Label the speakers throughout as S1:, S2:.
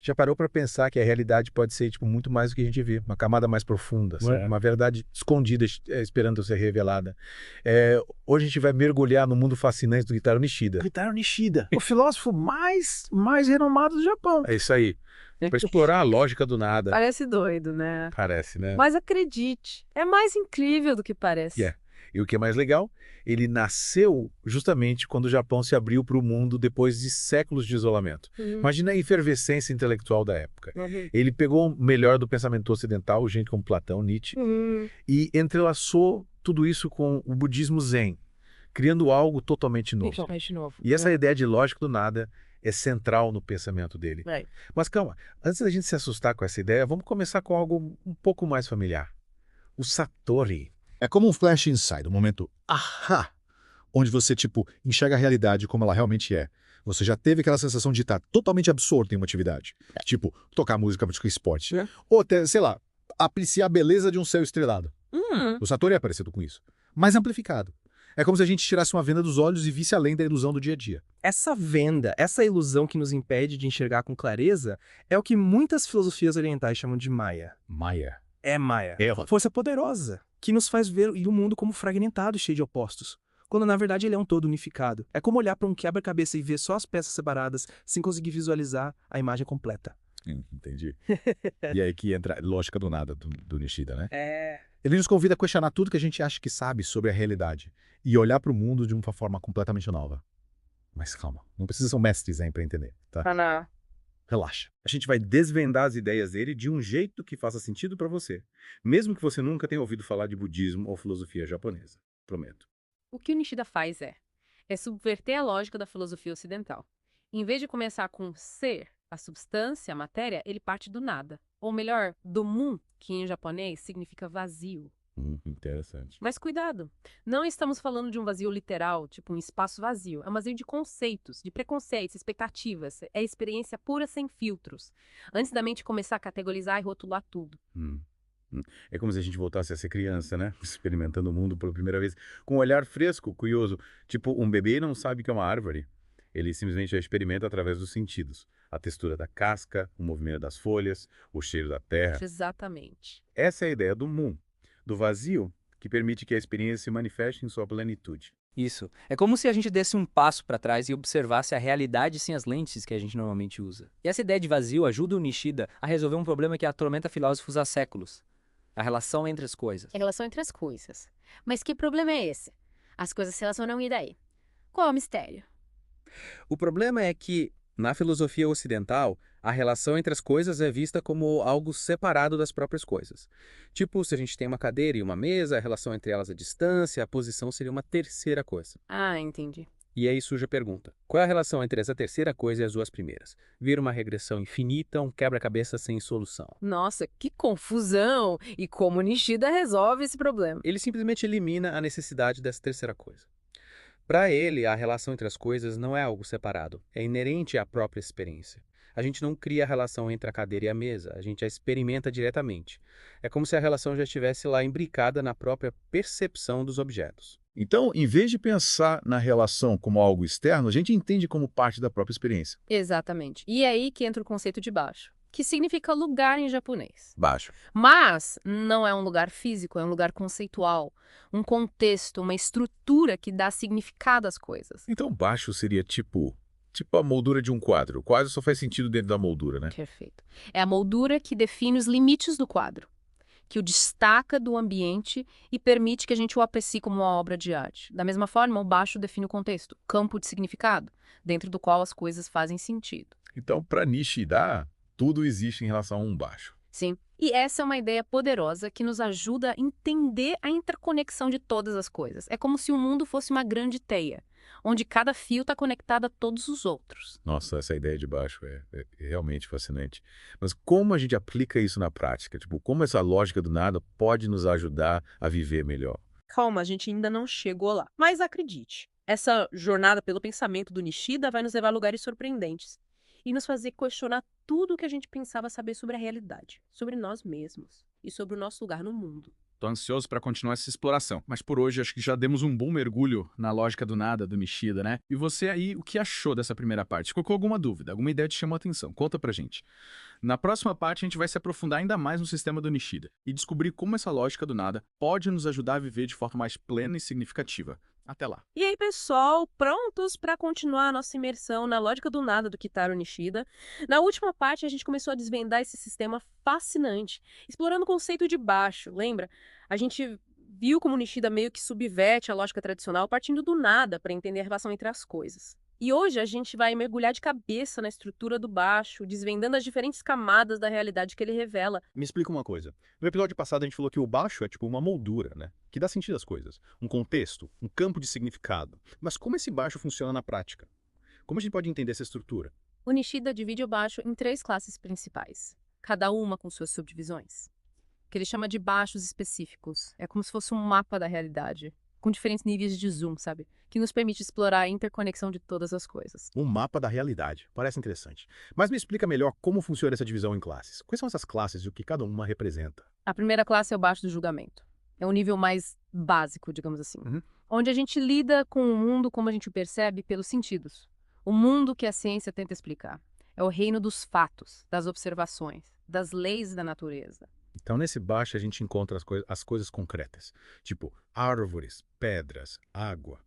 S1: Já parou para pensar que a realidade pode ser tipo, muito mais do que a gente vê, uma camada mais profunda, sabe? Uma verdade escondida esperando ser revelada. Hoje a gente vai mergulhar no mundo fascinante do Kitaro Nishida.
S2: Kitaro Nishida, o filósofo mais renomado do Japão.
S1: É isso aí. Para explorar a lógica do nada.
S3: Parece doido, né?
S1: Parece, né?
S3: Mas acredite, é mais incrível do que parece.
S1: E o que é mais legal, ele nasceu justamente quando o Japão se abriu para o mundo depois de séculos de isolamento. Imagina a efervescência intelectual da época. Ele pegou o melhor do pensamento ocidental, gente como Platão, Nietzsche, e entrelaçou tudo isso com o budismo Zen, criando algo totalmente novo.
S3: Totalmente novo.
S1: E essa ideia de lógica do nada é central no pensamento dele. Mas calma, antes da gente se assustar com essa ideia, vamos começar com algo um pouco mais familiar. O Satori.
S2: É como um flash insight, um momento ahá, onde você, enxerga a realidade como ela realmente é. Você já teve aquela sensação de estar totalmente absorto em uma atividade. Tipo, tocar música, praticar esporte. Ou até, sei lá, apreciar a beleza de um céu estrelado. O Satori é parecido com isso, mas amplificado. É como se a gente tirasse uma venda dos olhos e visse além da ilusão do dia a dia.
S4: Essa venda, essa ilusão que nos impede de enxergar com clareza, é o que muitas filosofias orientais chamam de Maya.
S2: Maya.
S4: É Maya. Força poderosa, que nos faz ver o mundo como fragmentado e cheio de opostos, quando na verdade ele é um todo unificado. É como olhar para um quebra-cabeça e ver só as peças separadas, sem conseguir visualizar a imagem completa.
S2: Entendi. E aí que entra a lógica do nada do Nishida, né?
S4: É.
S2: Ele nos convida a questionar tudo que a gente acha que sabe sobre a realidade e olhar para o mundo de uma forma completamente nova. Mas calma, não precisa ser um mestre Zen para entender, tá?
S3: Não.
S2: Relaxa.
S1: A gente vai desvendar as ideias dele de um jeito que faça sentido para você, mesmo que você nunca tenha ouvido falar de budismo ou filosofia japonesa. Prometo.
S3: O que o Nishida faz é subverter a lógica da filosofia ocidental. Em vez de começar com ser, a substância, a matéria, ele parte do nada. Ou melhor, do mun, que em japonês significa vazio.
S2: Interessante.
S3: Mas cuidado, não estamos falando de um vazio literal, tipo um espaço vazio. É um vazio de conceitos, de preconceitos, expectativas. É experiência pura sem filtros. Antes da mente começar a categorizar e rotular tudo.
S1: É como se a gente voltasse a ser criança, né? Experimentando o mundo pela primeira vez, com um olhar fresco, curioso. Tipo, um bebê não sabe que é uma árvore. Ele simplesmente a experimenta através dos sentidos. A textura da casca, o movimento das folhas, o cheiro da terra.
S3: Exatamente.
S1: Essa é a ideia do mun, do vazio, que permite que a experiência se manifeste em sua plenitude.
S5: Isso. É como se a gente desse um passo para trás e observasse a realidade sem as lentes que a gente normalmente usa. E essa ideia de vazio ajuda o Nishida a resolver um problema que atormenta filósofos há séculos. A relação entre as coisas.
S6: A relação entre as coisas. Mas que problema é esse? As coisas se relacionam e daí? Qual é o mistério?
S5: O problema é que, na filosofia ocidental, a relação entre as coisas é vista como algo separado das próprias coisas. Tipo, se a gente tem uma cadeira e uma mesa, a relação entre elas é distância, a posição seria uma terceira coisa.
S3: Ah, entendi.
S5: E aí surge a pergunta: qual é a relação entre essa terceira coisa e as duas primeiras? Vira uma regressão infinita, um quebra-cabeça sem solução.
S3: Nossa, que confusão! E como Nishida resolve esse problema?
S5: Ele simplesmente elimina a necessidade dessa terceira coisa. Para ele, a relação entre as coisas não é algo separado, é inerente à própria experiência. A gente não cria a relação entre a cadeira e a mesa, a gente a experimenta diretamente. É como se a relação já estivesse lá imbricada na própria percepção dos objetos.
S2: Então, em vez de pensar na relação como algo externo, a gente entende como parte da própria experiência.
S3: Exatamente. E é aí que entra o conceito de baixo, que significa lugar em japonês.
S1: Baixo.
S3: Mas não é um lugar físico, é um lugar conceitual, um contexto, uma estrutura que dá significado às coisas.
S1: Então baixo seria tipo a moldura de um quadro. O quadro só faz sentido dentro da moldura, né?
S3: Perfeito. É a moldura que define os limites do quadro, que o destaca do ambiente e permite que a gente o aprecie como uma obra de arte. Da mesma forma, o baixo define o contexto, campo de significado, dentro do qual as coisas fazem sentido.
S1: Então, para Nishida, tudo existe em relação a um baixo.
S3: Sim. E essa é uma ideia poderosa que nos ajuda a entender a interconexão de todas as coisas. É como se o mundo fosse uma grande teia, onde cada fio está conectado a todos os outros.
S1: Nossa, essa ideia de baixo é realmente fascinante. Mas como a gente aplica isso na prática? Tipo, como essa lógica do nada pode nos ajudar a viver melhor?
S7: Calma, a gente ainda não chegou lá. Mas acredite, essa jornada pelo pensamento do Nishida vai nos levar a lugares surpreendentes e nos fazer questionar tudo o que a gente pensava saber sobre a realidade, sobre nós mesmos e sobre o nosso lugar no mundo.
S8: Tô ansioso para continuar essa exploração, mas por hoje acho que já demos um bom mergulho na lógica do nada do Nishida, né? E você aí, o que achou dessa primeira parte? Ficou com alguma dúvida? Alguma ideia te chamou a atenção? Conta pra gente. Na próxima parte, a gente vai se aprofundar ainda mais no sistema do Nishida e descobrir como essa lógica do nada pode nos ajudar a viver de forma mais plena e significativa. Até lá.
S7: E aí, pessoal, prontos para continuar a nossa imersão na lógica do nada do Kitaro Nishida? Na última parte, a gente começou a desvendar esse sistema fascinante, explorando o conceito de baixo, lembra? A gente viu como Nishida meio que subverte a lógica tradicional partindo do nada para entender a relação entre as coisas. E hoje a gente vai mergulhar de cabeça na estrutura do baixo, desvendando as diferentes camadas da realidade que ele revela.
S9: Me explica uma coisa. No episódio passado a gente falou que o baixo é tipo uma moldura, né? Que dá sentido às coisas. Um contexto, um campo de significado. Mas como esse baixo funciona na prática? Como a gente pode entender essa estrutura?
S3: O Nishida divide o baixo em 3 classes principais, cada uma com suas subdivisões, que ele chama de baixos específicos. É como se fosse um mapa da realidade, com diferentes níveis de zoom, sabe? Que nos permite explorar a interconexão de todas as coisas.
S9: Um mapa da realidade. Parece interessante. Mas me explica melhor como funciona essa divisão em classes. Quais são essas classes e o que cada uma representa?
S3: A primeira classe é o baixo do julgamento. É o nível mais básico, digamos assim. Onde a gente lida com o mundo como a gente o percebe pelos sentidos. O mundo que a ciência tenta explicar. É o reino dos fatos, das observações, das leis da natureza.
S9: Então, nesse baixo, a gente encontra as coisas concretas. Tipo, árvores, pedras, água,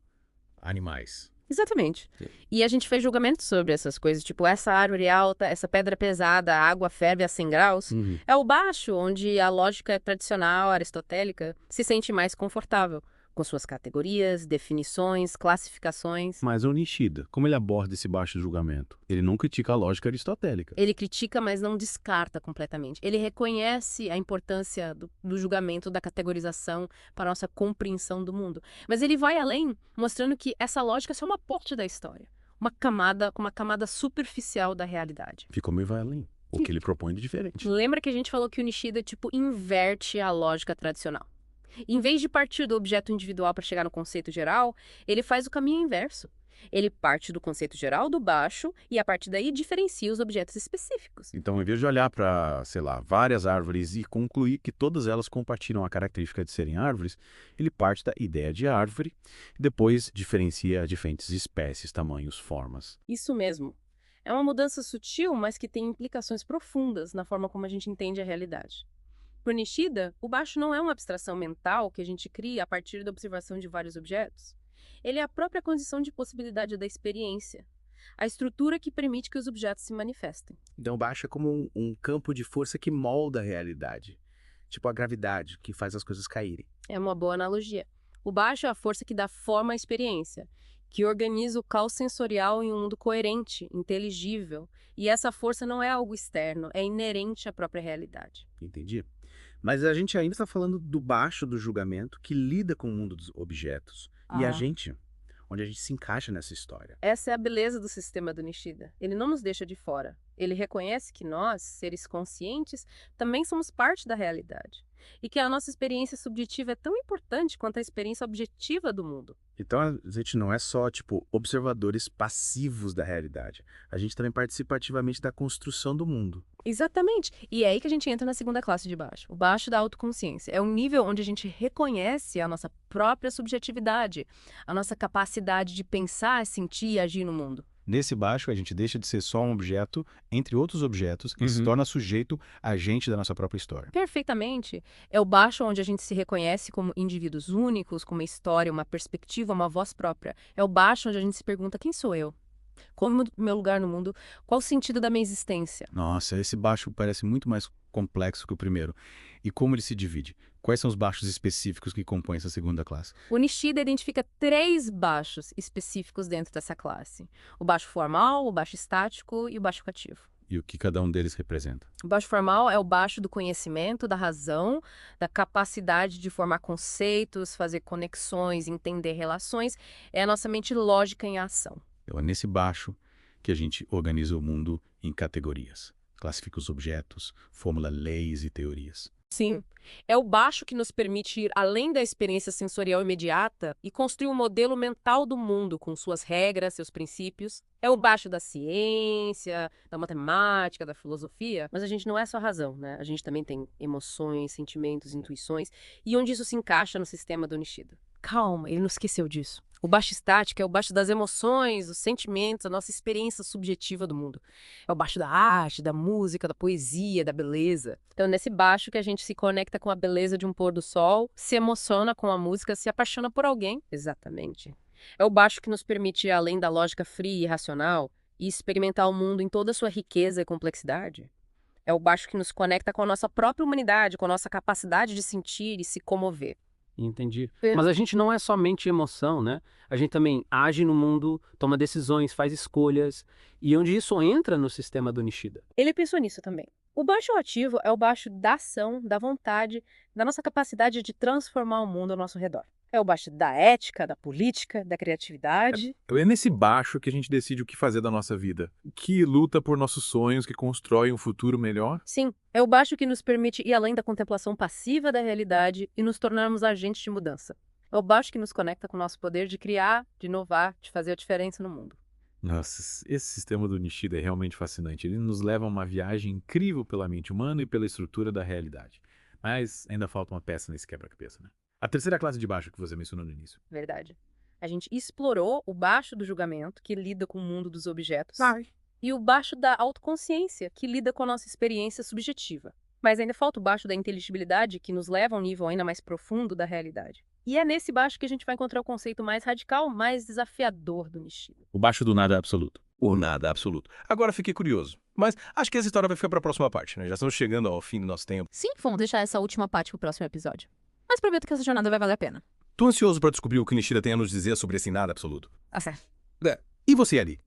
S9: animais.
S3: Exatamente. E a gente fez julgamentos sobre essas coisas, tipo, essa árvore alta, essa pedra pesada, a água ferve a 100 graus. É o baixo onde a lógica tradicional, aristotélica, se sente mais confortável, com suas categorias, definições, classificações.
S10: Mas o Nishida, como ele aborda esse baixo julgamento? Ele não critica a lógica aristotélica.
S3: Ele critica, mas não descarta completamente. Ele reconhece a importância do julgamento, da categorização para a nossa compreensão do mundo. Mas ele vai além, mostrando que essa lógica é só uma parte da história. Uma camada superficial da realidade.
S10: Ficou meio vai além. O que ele propõe de diferente.
S3: Lembra que a gente falou que o Nishida, tipo, inverte a lógica tradicional. Em vez de partir do objeto individual para chegar no conceito geral, ele faz o caminho inverso. Ele parte do conceito geral do baixo e, a partir daí, diferencia os objetos específicos.
S10: Então, em vez de olhar para, sei lá, várias árvores e concluir que todas elas compartilham a característica de serem árvores, ele parte da ideia de árvore e depois diferencia diferentes espécies, tamanhos, formas.
S3: Isso mesmo. É uma mudança sutil, mas que tem implicações profundas na forma como a gente entende a realidade. Para Nishida, o baixo não é uma abstração mental que a gente cria a partir da observação de vários objetos. Ele é a própria condição de possibilidade da experiência, a estrutura que permite que os objetos se manifestem.
S11: Então, o baixo é como um campo de força que molda a realidade. Tipo a gravidade, que faz as coisas caírem.
S3: É uma boa analogia. O baixo é a força que dá forma à experiência, que organiza o caos sensorial em um mundo coerente, inteligível. E essa força não é algo externo, é inerente à própria realidade.
S11: Entendi. Mas a gente ainda está falando do baixo do julgamento que lida com o mundo dos objetos. E a gente, onde a gente se encaixa nessa história.
S3: Essa é a beleza do sistema do Nishida. Ele não nos deixa de fora. Ele reconhece que nós, seres conscientes, também somos parte da realidade. E que a nossa experiência subjetiva é tão importante quanto a experiência objetiva do mundo.
S11: Então a gente não é só, tipo, observadores passivos da realidade. A gente também participa ativamente da construção do mundo.
S3: Exatamente. E é aí que a gente entra na segunda classe de baixo. O baixo da autoconsciência. É um nível onde a gente reconhece a nossa própria subjetividade, a nossa capacidade de pensar, sentir e agir no mundo.
S10: Nesse baixo, a gente deixa de ser só um objeto entre outros objetos e se torna sujeito a agente da nossa própria história.
S3: Perfeitamente. É o baixo onde a gente se reconhece como indivíduos únicos, com uma história, uma perspectiva, uma voz própria. É o baixo onde a gente se pergunta: quem sou eu? Qual é o meu lugar no mundo? Qual o sentido da minha existência?
S10: Nossa, esse baixo parece muito mais complexo que o primeiro. E como ele se divide? Quais são os baixos específicos que compõem essa segunda classe?
S3: O Nishida identifica 3 baixos específicos dentro dessa classe. O baixo formal, o baixo estático e o baixo cativo.
S10: E o que cada um deles representa?
S3: O baixo formal é o baixo do conhecimento, da razão, da capacidade de formar conceitos, fazer conexões, entender relações. É a nossa mente lógica em ação.
S10: Então é nesse baixo que a gente organiza o mundo em categorias. Classifica os objetos, formula leis e teorias.
S7: Sim. É o baixo que nos permite ir além da experiência sensorial imediata e construir um modelo mental do mundo com suas regras, seus princípios. É o baixo da ciência, da matemática, da filosofia, mas a gente não é só razão, né? A gente também tem emoções, sentimentos, intuições, e onde isso se encaixa no sistema do Nishida. Calma, ele não esqueceu disso. O baixo estático é o baixo das emoções, os sentimentos, a nossa experiência subjetiva do mundo. É o baixo da arte, da música, da poesia, da beleza. Então, é nesse baixo que a gente se conecta com a beleza de um pôr do sol, se emociona com a música, se apaixona por alguém. Exatamente. É o baixo que nos permite ir além da lógica fria e racional e experimentar o mundo em toda a sua riqueza e complexidade. É o baixo que nos conecta com a nossa própria humanidade, com a nossa capacidade de sentir e se comover.
S5: Entendi. Mas a gente não é somente emoção, né? A gente também age no mundo, toma decisões, faz escolhas. E onde isso entra no sistema do Nishida?
S7: Ele pensou nisso também. O baixo ativo é o baixo da ação, da vontade, da nossa capacidade de transformar o mundo ao nosso redor. É o baixo da ética, da política, da criatividade.
S1: É nesse baixo que a gente decide o que fazer da nossa vida, que luta por nossos sonhos, que constrói um futuro melhor.
S7: Sim, é o baixo que nos permite ir além da contemplação passiva da realidade e nos tornarmos agentes de mudança. É o baixo que nos conecta com o nosso poder de criar, de inovar, de fazer a diferença no mundo.
S1: Nossa, esse sistema do Nishida é realmente fascinante. Ele nos leva a uma viagem incrível pela mente humana e pela estrutura da realidade. Mas ainda falta uma peça nesse quebra-cabeça, né? A terceira classe de baixo que você mencionou no início.
S7: Verdade. A gente explorou o baixo do julgamento, que lida com o mundo dos objetos, e o baixo da autoconsciência, que lida com a nossa experiência subjetiva. Mas ainda falta o baixo da inteligibilidade, que nos leva a um nível ainda mais profundo da realidade. E é nesse baixo que a gente vai encontrar o conceito mais radical, mais desafiador do Nishida.
S10: O baixo do nada absoluto.
S12: O nada absoluto. Agora fiquei curioso. Mas acho que essa história vai ficar para a próxima parte, né? Já estamos chegando ao fim do nosso tempo.
S3: Sim, vamos deixar essa última parte pro próximo episódio. Mas prometo que essa jornada vai valer a pena.
S12: Tô ansioso para descobrir o que Nishida tem a nos dizer sobre esse nada absoluto.
S3: Tá certo.
S12: E você, Ali?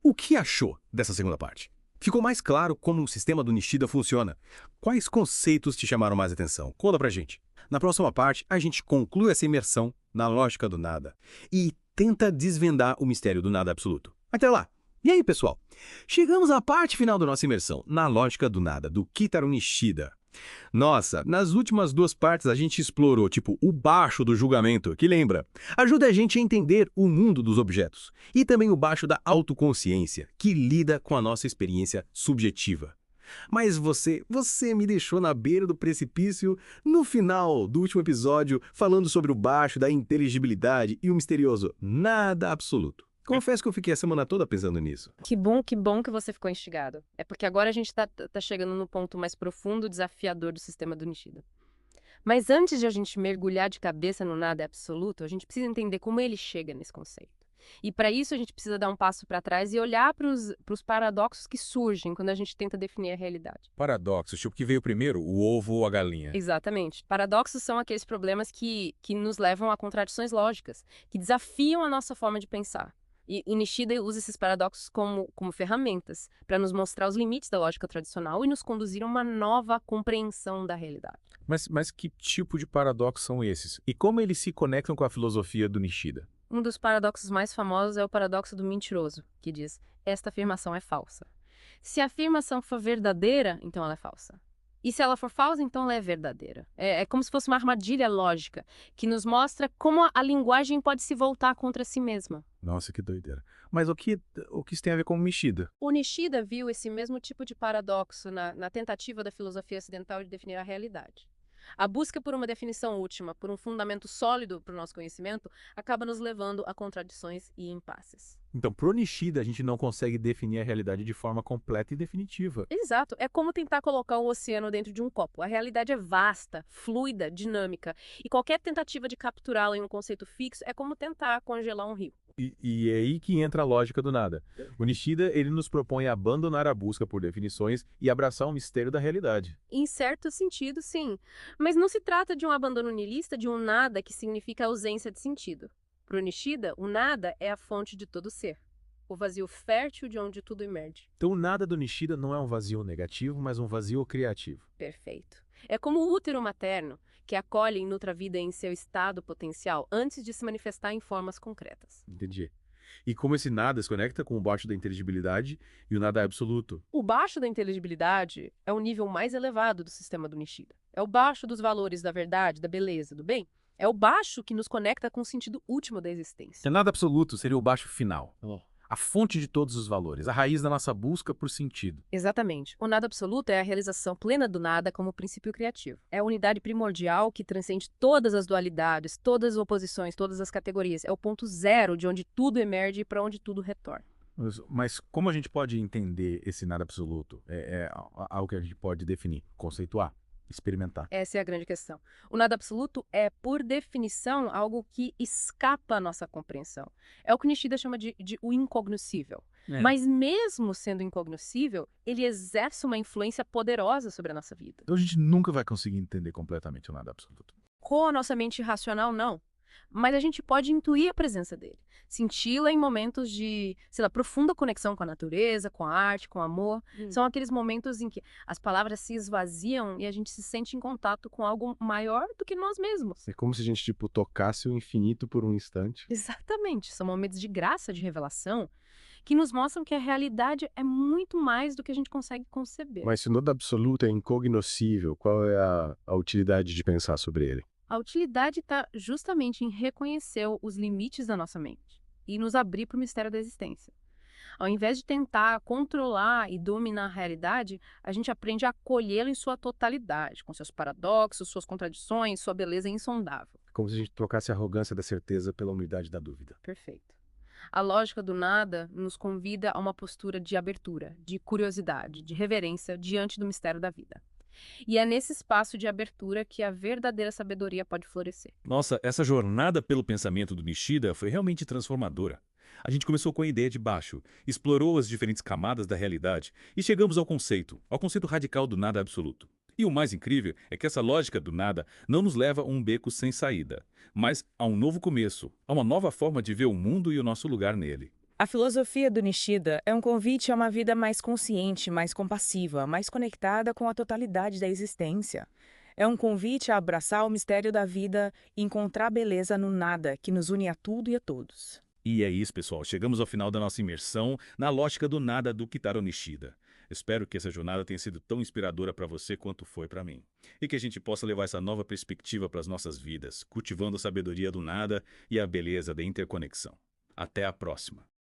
S12: O que achou dessa segunda parte? Ficou mais claro como o sistema do Nishida funciona? Quais conceitos te chamaram mais atenção? Conta pra gente. Na próxima parte, a gente conclui essa imersão na lógica do nada e tenta desvendar o mistério do nada absoluto. Até lá! E aí, pessoal? Chegamos à parte final da nossa imersão na lógica do nada, do Kitaro Nishida. Nossa, nas últimas duas partes a gente explorou, o baixo do julgamento, que lembra? Ajuda a gente a entender o mundo dos objetos. E também o baixo da autoconsciência, que lida com a nossa experiência subjetiva. Mas você me deixou na beira do precipício no final do último episódio, falando sobre o baixo da inteligibilidade e o misterioso nada absoluto. Confesso que eu fiquei a semana toda pensando nisso.
S7: Que bom que você ficou instigado. É porque agora a gente tá chegando no ponto mais profundo e desafiador do sistema do Nishida. Mas antes de a gente mergulhar de cabeça no nada absoluto, a gente precisa entender como ele chega nesse conceito. E para isso a gente precisa dar um passo para trás e olhar para os paradoxos que surgem quando a gente tenta definir a realidade.
S9: Paradoxos, tipo que veio primeiro, o ovo ou a galinha?
S7: Exatamente. Paradoxos são aqueles problemas que nos levam a contradições lógicas, que desafiam a nossa forma de pensar. E Nishida usa esses paradoxos como ferramentas para nos mostrar os limites da lógica tradicional e nos conduzir a uma nova compreensão da realidade.
S1: Mas que tipo de paradoxos são esses? E como eles se conectam com a filosofia do Nishida?
S7: Um dos paradoxos mais famosos é o paradoxo do mentiroso, que diz: esta afirmação é falsa. Se a afirmação for verdadeira, então ela é falsa. E se ela for falsa, então ela é verdadeira. É como se fosse uma armadilha lógica, que nos mostra como a linguagem pode se voltar contra si mesma.
S1: Nossa, que doideira. Mas o que isso tem a ver com o Nishida?
S7: O Nishida viu esse mesmo tipo de paradoxo na tentativa da filosofia ocidental de definir a realidade. A busca por uma definição última, por um fundamento sólido para o nosso conhecimento, acaba nos levando a contradições e impasses.
S1: Então, pro Nishida, a gente não consegue definir a realidade de forma completa e definitiva.
S7: Exato. É como tentar colocar um oceano dentro de um copo. A realidade é vasta, fluida, dinâmica. E qualquer tentativa de capturá-la em um conceito fixo é como tentar congelar um rio.
S1: E é aí que entra a lógica do nada. O Nishida, ele nos propõe abandonar a busca por definições e abraçar o mistério da realidade.
S7: Em certo sentido, sim. Mas não se trata de um abandono niilista, de um nada que significa ausência de sentido. Para o Nishida, o nada é a fonte de todo ser. O vazio fértil de onde tudo emerge.
S1: Então o nada do Nishida não é um vazio negativo, mas um vazio criativo.
S7: Perfeito. É como o útero materno, que acolhe e nutre a vida em seu estado potencial antes de se manifestar em formas concretas.
S1: Entendi. E como esse nada se conecta com o baixo da inteligibilidade e o nada absoluto?
S7: O baixo da inteligibilidade é o nível mais elevado do sistema do Nishida. É o baixo dos valores da verdade, da beleza, do bem. É o baixo que nos conecta com o sentido último da existência.
S10: O nada absoluto seria o baixo final. A fonte de todos os valores, a raiz da nossa busca por sentido.
S7: Exatamente. O nada absoluto é a realização plena do nada como princípio criativo. É a unidade primordial que transcende todas as dualidades, todas as oposições, todas as categorias. É o ponto zero de onde tudo emerge e para onde tudo retorna.
S10: Mas como a gente pode entender esse nada absoluto? É algo que a gente pode definir, conceituar, experimentar.
S7: Essa é a grande questão. O nada absoluto é, por definição, algo que escapa à nossa compreensão. É o que Nishida chama de o incognoscível. Mas mesmo sendo incognoscível, ele exerce uma influência poderosa sobre a nossa vida.
S10: Então a gente nunca vai conseguir entender completamente o nada absoluto.
S7: Com a nossa mente racional, não. Mas a gente pode intuir a presença dele, senti-la em momentos de, sei lá, profunda conexão com a natureza, com a arte, com o amor. São aqueles momentos em que as palavras se esvaziam e a gente se sente em contato com algo maior do que nós mesmos.
S13: É como se a gente, tipo, tocasse o infinito por um instante.
S7: Exatamente. São momentos de graça, de revelação, que nos mostram que a realidade é muito mais do que a gente consegue conceber.
S13: Mas se o nada absoluto é incognoscível, qual é a utilidade de pensar sobre ele?
S7: A utilidade está justamente em reconhecer os limites da nossa mente e nos abrir para o mistério da existência. Ao invés de tentar controlar e dominar a realidade, a gente aprende a acolhê-la em sua totalidade, com seus paradoxos, suas contradições, sua beleza insondável.
S13: Como se a gente trocasse a arrogância da certeza pela humildade da dúvida.
S7: Perfeito. A lógica do nada nos convida a uma postura de abertura, de curiosidade, de reverência diante do mistério da vida. E é nesse espaço de abertura que a verdadeira sabedoria pode florescer.
S14: Nossa, essa jornada pelo pensamento do Nishida foi realmente transformadora. A gente começou com a ideia de baixo, explorou as diferentes camadas da realidade e chegamos ao conceito radical do nada absoluto. E o mais incrível é que essa lógica do nada não nos leva a um beco sem saída, mas a um novo começo, a uma nova forma de ver o mundo e o nosso lugar nele.
S15: A filosofia do Nishida é um convite a uma vida mais consciente, mais compassiva, mais conectada com a totalidade da existência. É um convite a abraçar o mistério da vida e encontrar beleza no nada que nos une a tudo e a todos.
S14: E é isso, pessoal. Chegamos ao final da nossa imersão na lógica do nada do Kitaro Nishida. Espero que essa jornada tenha sido tão inspiradora para você quanto foi para mim. E que a gente possa levar essa nova perspectiva para as nossas vidas, cultivando a sabedoria do nada e a beleza da interconexão. Até a próxima.